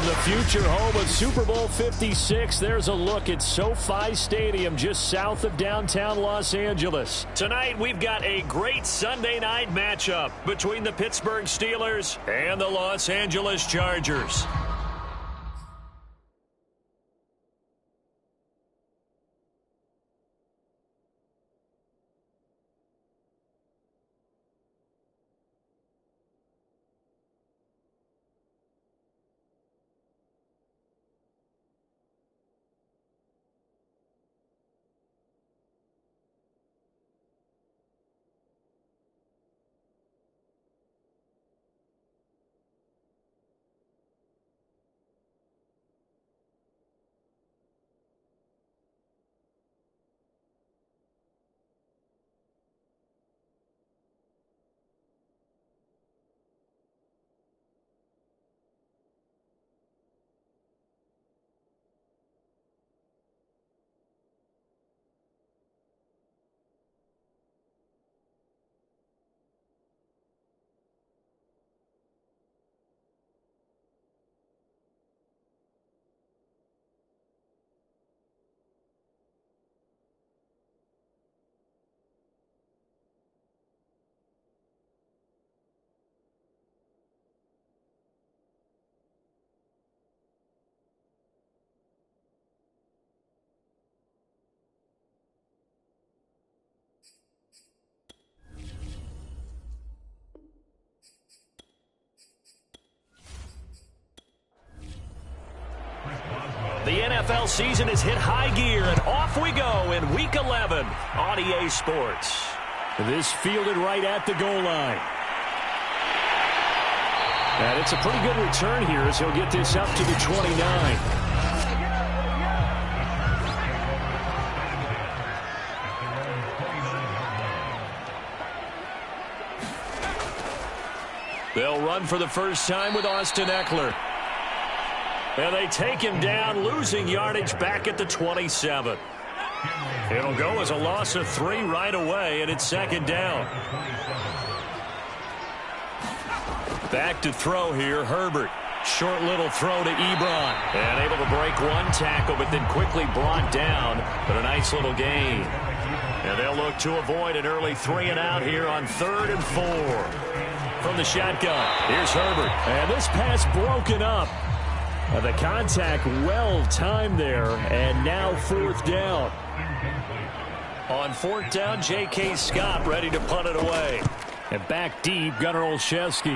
From the future home of Super Bowl 56, there's a look at SoFi Stadium just south of downtown Los Angeles. Tonight, we've got a great Sunday night matchup between the Pittsburgh Steelers and the Los Angeles Chargers. The NFL season has hit high gear, and off we go in Week 11 on EA Sports. This fielded right at the goal line. And it's a pretty good return here as he'll get this up to the 29. They'll run for the first time with Austin Eckler. And they take him down, losing yardage back at the 27. It'll go as a loss of 3 right away, and it's second down. Back to throw here, Herbert. Short little throw to Ebron. And able to break one tackle, but then quickly brought down. But a nice little gain. And they'll look to avoid an early 3-and-out here on 3rd and 4. From the shotgun, here's Herbert. And this pass broken up. The contact well timed there, and now 4th down. On 4th down, J.K. Scott ready to punt it away. And back deep, Gunnar Olszewski.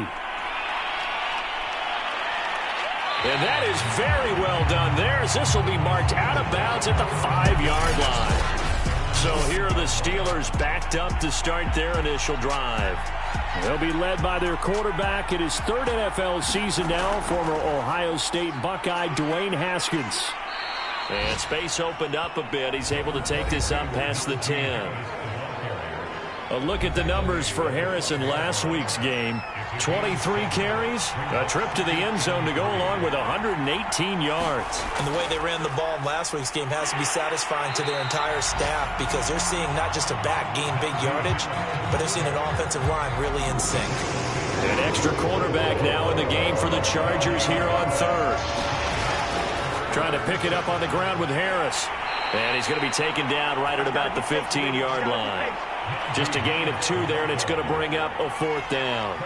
And that is very well done there, as this will be marked out of bounds at the 5-yard line. So here are the Steelers backed up to start their initial drive. They'll be led by their quarterback in his 3rd NFL season now, former Ohio State Buckeye Dwayne Haskins. And space opened up a bit. He's able to take this up past the 10. A look at the numbers for Harris in last week's game. 23 carries, a trip to the end zone to go along with 118 yards. And the way they ran the ball in last week's game has to be satisfying to their entire staff, because they're seeing not just a back gain big yardage, but they're seeing an offensive line really in sync. An extra quarterback now in the game for the Chargers here on 3rd. Trying to pick it up on the ground with Harris. And he's going to be taken down right at about the 15-yard line. Just a gain of 2 there, and it's going to bring up a 4th down.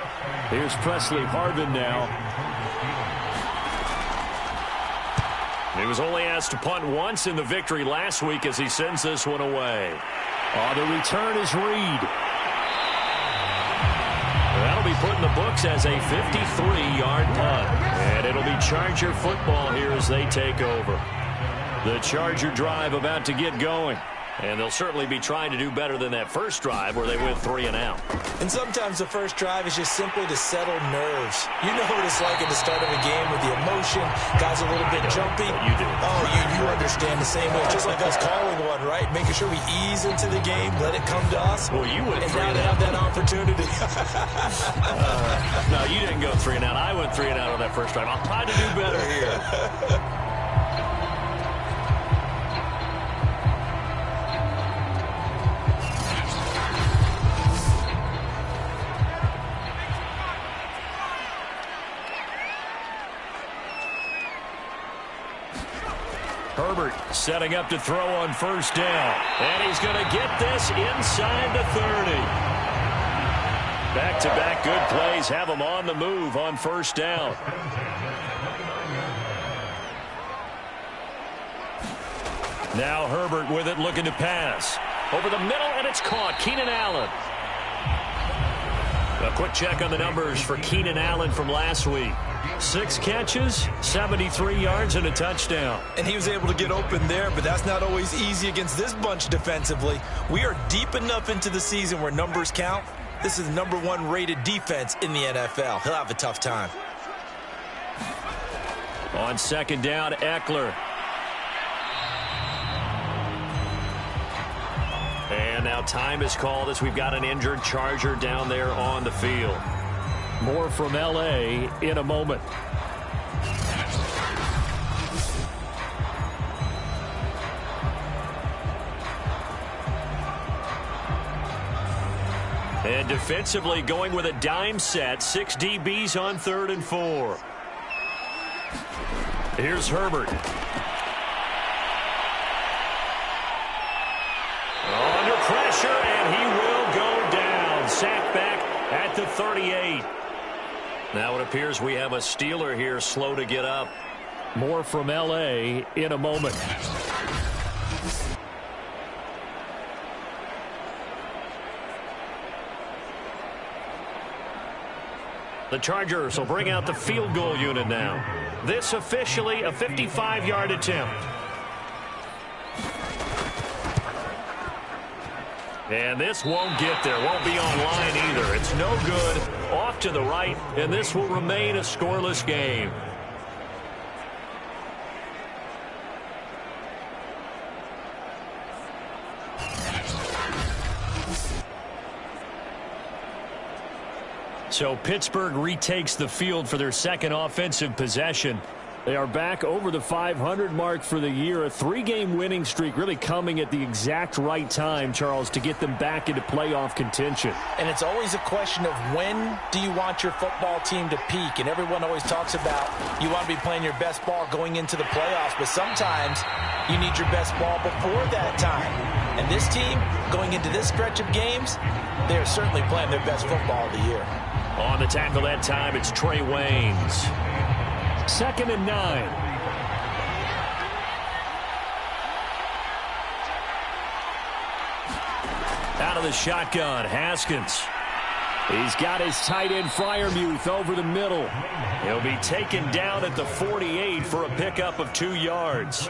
Here's Presley Harvin now. He was only asked to punt once in the victory last week as he sends this one away. The return is Reed. That'll be put in the books as a 53-yard punt. And it'll be Charger football here as they take over. The Charger drive about to get going. And they'll certainly be trying to do better than that first drive where they went 3-and-out. And sometimes the first drive is just simply to settle nerves. You know what it's like at the start of a game with the emotion. Guys a little bit jumpy. You do. Oh, you understand the same way. Just like us calling one, right? Making sure we ease into the game, let it come to us. Well, you went 3-and-out. And now to have that opportunity. No, you didn't go 3-and-out. I went 3-and-out on that first drive. I'll try to do better here. Herbert setting up to throw on first down. And he's going to get this inside the 30. Back-to-back good plays have him on the move on first down. Now Herbert with it, looking to pass. Over the middle, and it's caught. Keenan Allen. A quick check on the numbers for Keenan Allen from last week. 6 catches, 73 yards, and a touchdown. And he was able to get open there, but that's not always easy against this bunch defensively. We are deep enough into the season where numbers count. This is the #1 rated defense in the NFL. He'll have a tough time. On second down, Eckler. And now time is called as we've got an injured Charger down there on the field. More from L.A. in a moment. And defensively going with a dime set. 6 DBs on 3rd and 4. Here's Herbert. Under pressure, and he will go down. Sacked back at the 38. Now it appears we have a Steeler here slow to get up. More from L.A. in a moment. The Chargers will bring out the field goal unit now. This officially a 55-yard attempt. And this won't get there, won't be online either. It's no good, off to the right, and this will remain a scoreless game. So Pittsburgh retakes the field for their second offensive possession. They are back over the 500 mark for the year. A 3-game winning streak really coming at the exact right time, Charles, to get them back into playoff contention. And it's always a question of when do you want your football team to peak? And everyone always talks about you want to be playing your best ball going into the playoffs, but sometimes you need your best ball before that time. And this team, going into this stretch of games, they're certainly playing their best football of the year. On the tackle that time, it's Trey Waynes. 2nd and 9. Out of the shotgun, Haskins. He's got his tight end Freiermuth over the middle. He'll be taken down at the 48 for a pickup of 2 yards.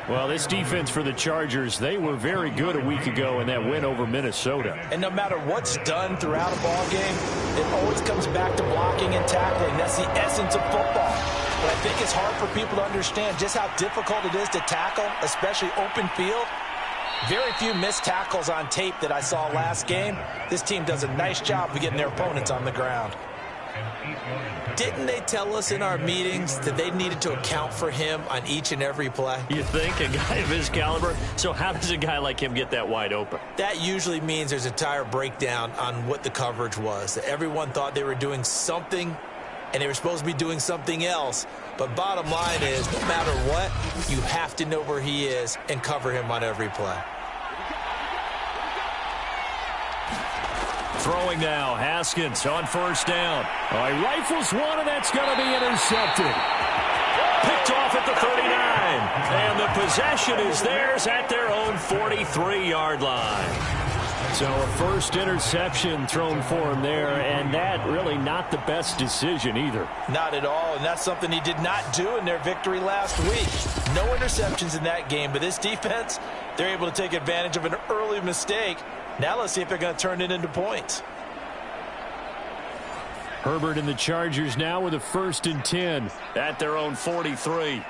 Well, this defense for the Chargers, they were very good a week ago in that win over Minnesota. And no matter what's done throughout a ball game, it always comes back to blocking and tackling. That's the essence of football. But I think it's hard for people to understand just how difficult it is to tackle, especially open field. Very few missed tackles on tape that I saw last game. This team does a nice job of getting their opponents on the ground. Didn't they tell us in our meetings that they needed to account for him on each and every play? You think? A guy of his caliber? So how does a guy like him get that wide open? That usually means there's a entire breakdown on what the coverage was. That everyone thought they were doing something, and they were supposed to be doing something else. But bottom line is, no matter what, you have to know where he is and cover him on every play. Throwing now, Haskins on first down. Oh, he rifles one, and that's going to be intercepted. Picked off at the 39. And the possession is theirs at their own 43-yard line. So a first interception thrown for him there, and that really not the best decision either. Not at all, and that's something he did not do in their victory last week. No interceptions in that game, but this defense, they're able to take advantage of an early mistake. Now let's see if they're going to turn it into points. Herbert and the Chargers now with a 1st and 10 at their own 43.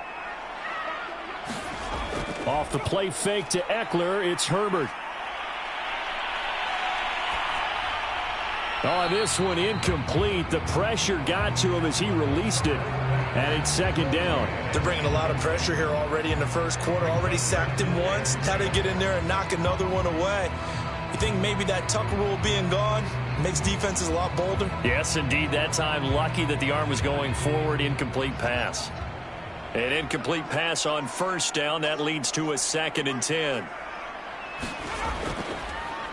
Off the play fake to Eckler, it's Herbert. Oh, this one incomplete. The pressure got to him as he released it. And it's 2nd down. They're bringing a lot of pressure here already in the first quarter. Already sacked him once. How to get in there and knock another one away. You think maybe that Tucker rule being gone makes defenses a lot bolder? Yes, indeed. That time lucky that the arm was going forward. Incomplete pass. An incomplete pass on first down. That leads to a 2nd and 10.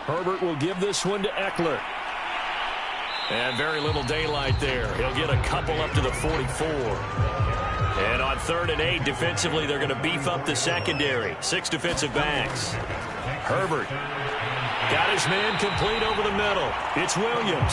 Herbert will give this one to Eckler. And very little daylight there. He'll get a couple up to the 44. And on 3rd and 8, defensively, they're going to beef up the secondary. 6 defensive backs. Herbert got his man complete over the middle. It's Williams.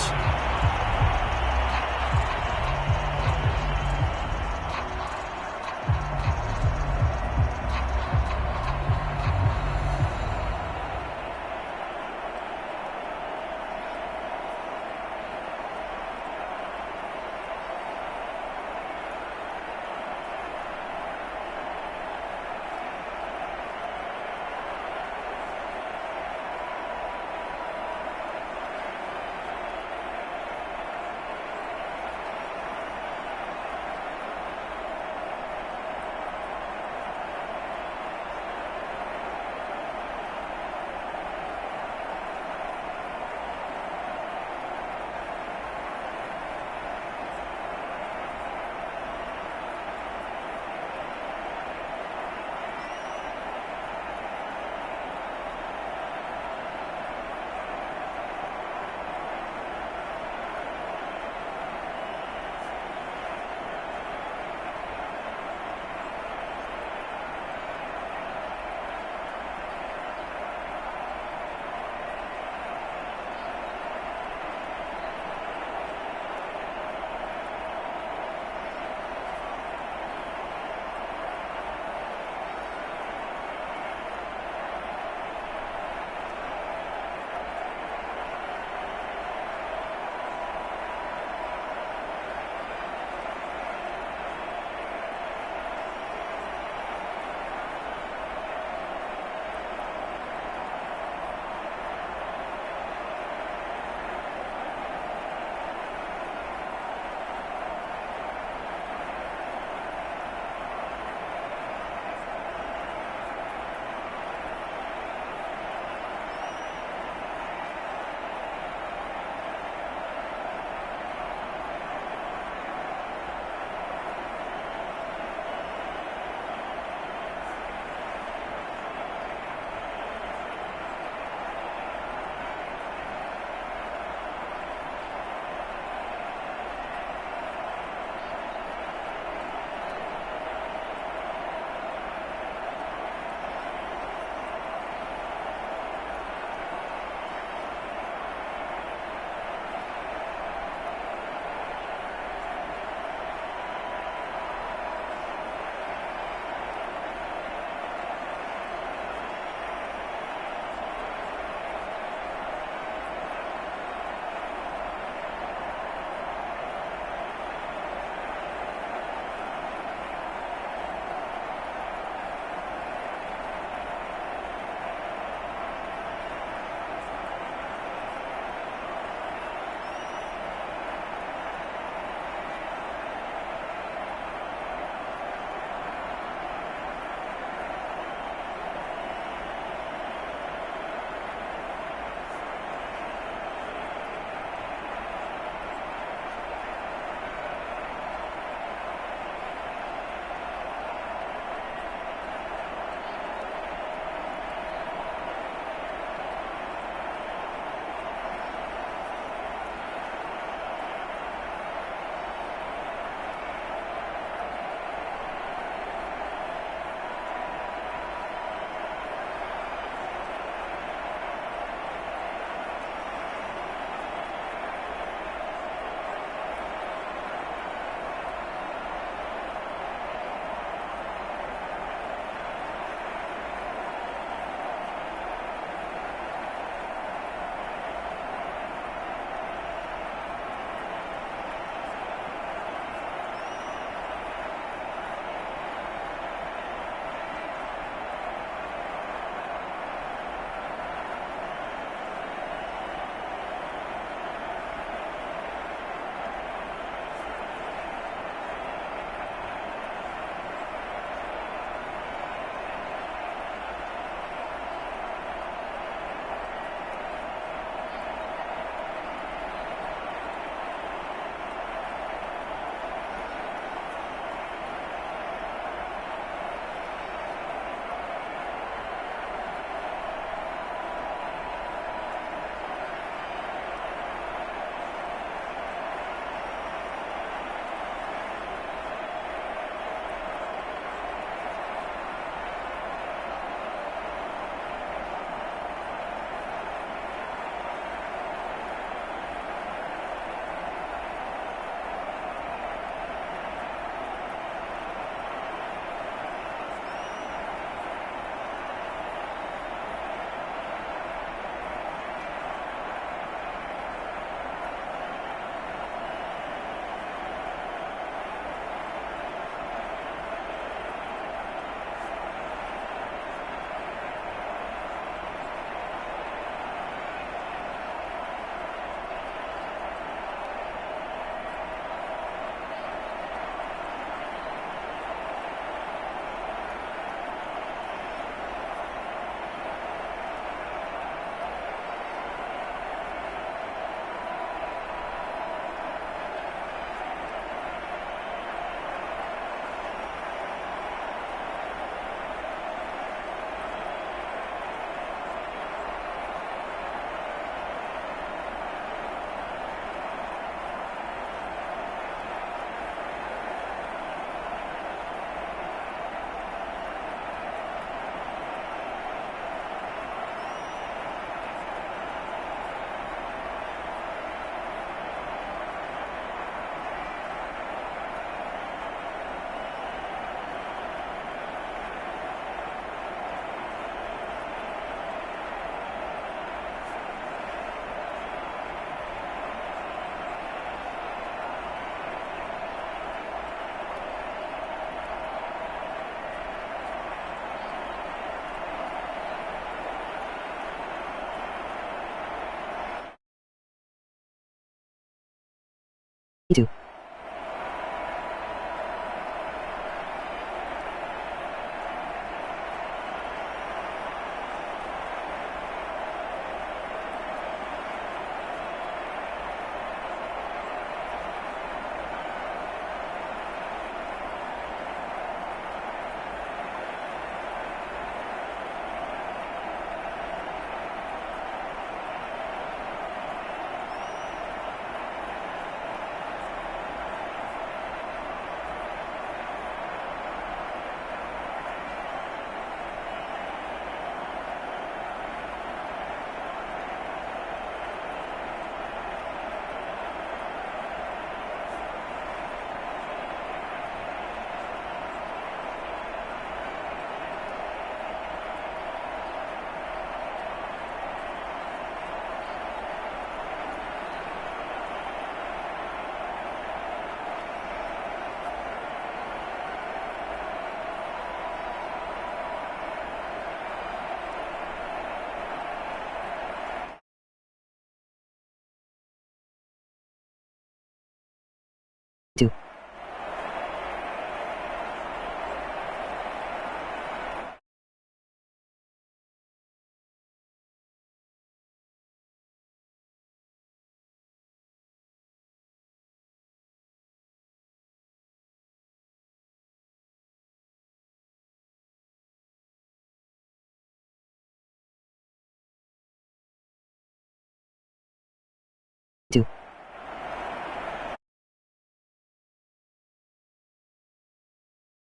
YouTube.